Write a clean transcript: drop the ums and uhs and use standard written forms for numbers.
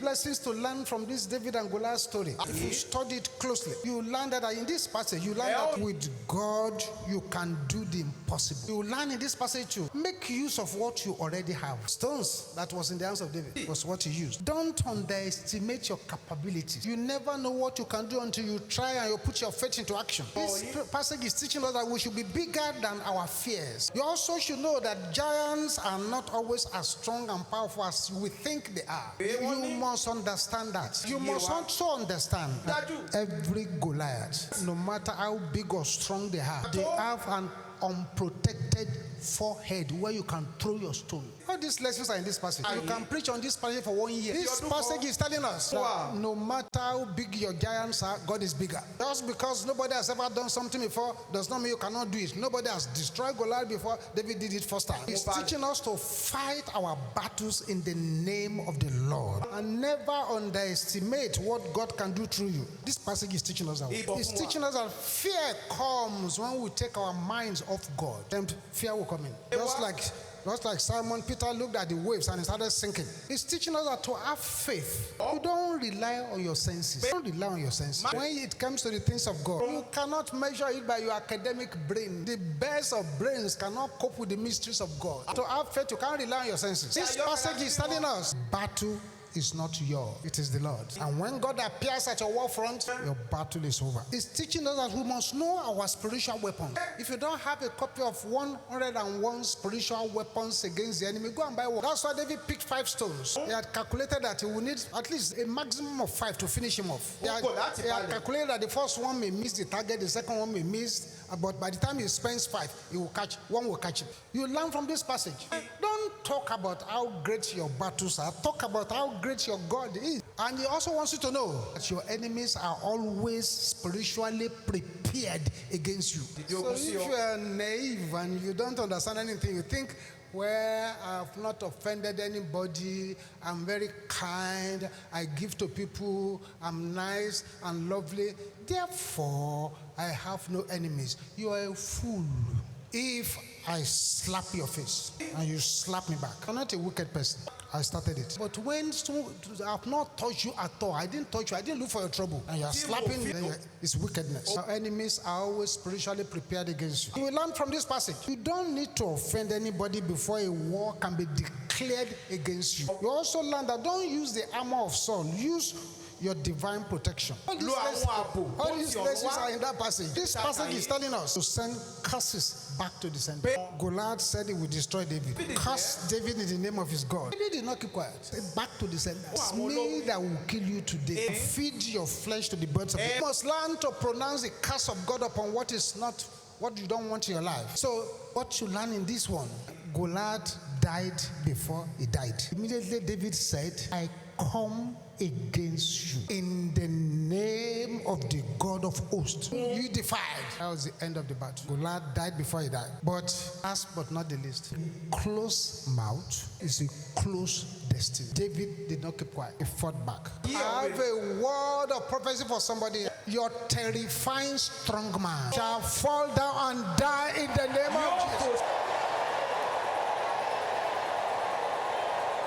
lessons to learn from this David and Goliath story. If you study it closely, you learn that in this passage, you learn that with God, you can do the impossible. You learn in this passage to make use of what you already have. Stones that was in the hands of David was what he used. Don't underestimate your capabilities. You never know what you can do until you try and you put your faith into action. This passage is teaching us that we should be bigger than our fears. You also should know that giants are not always as strong and powerful as we think they are. You must understand that. You must also understand that every Goliath, no matter how big or strong they have an unprotected forehead where you can throw your stone. All these lessons are in this passage. You can preach on this passage for 1 year. This passage is telling us that no matter how big your giants are, God is bigger. Just because nobody has ever done something before does not mean you cannot do it. Nobody has destroyed Goliath before. David did it first time. He's teaching us to fight our battles in the name of the Lord and never underestimate what God can do through you. This passage is teaching us that. It's teaching us that fear comes when we take our minds off God. Then fear will come in. Just like Simon Peter looked at the waves and it started sinking. It's teaching us that to have faith, you don't rely on your senses. Don't rely on your senses. When it comes to the things of God, you cannot measure it by your academic brain. The best of brains cannot cope with the mysteries of God. To have faith, you can't rely on your senses. This passage is telling us, battle is not yours, it is the Lord. And when God appears at your war front, your battle is over. It's teaching us that we must know our spiritual weapons. If you don't have a copy of 101 spiritual weapons against the enemy, go and buy one. That's why David picked 5 stones. He had calculated that he would need at least a maximum of 5 to finish him off. He had calculated that the first one may miss the target, the second one may miss, but by the time he spends 5, one will catch him. You learn from this passage. Don't talk about how great your battles are. Talk about how great your God is. And he also wants you to know that your enemies are always spiritually prepared against you. So if you are naive and you don't understand anything, you think, well, I've not offended anybody, I'm very kind, I give to people, I'm nice and lovely, therefore I have no enemies. You are a fool. If I slap your face and you slap me back, I'm not a wicked person. I started it. But when I have not touched you at all, I didn't touch you, I didn't look for your trouble, and you're slapping me, it's wickedness. Our enemies are always spiritually prepared against you. You will learn from this passage. You don't need to offend anybody before a war can be declared against you. You also learn that don't use the armor of Saul, use your divine protection. All these lessons are in that passage. This passage is telling us to send curses back to the sender. Goliath said he would destroy David. Curse David in the name of his God. David did not keep quiet. Say, back to the sender. It's me that will kill you today. Feed your flesh to the birds of the air. You must learn to pronounce the curse of God upon what is not, what you don't want in your life. So what you learn in this one, Goliath died before he died. Immediately David said, I come against you in the name of the God of hosts. You defied. That was the end of the battle. Goliath died before he died. But last but not the least, close mouth is a close destiny. David did not keep quiet. He fought back. I have a word of prophecy for somebody. Your terrifying strong man shall fall down and die in the name of Jesus.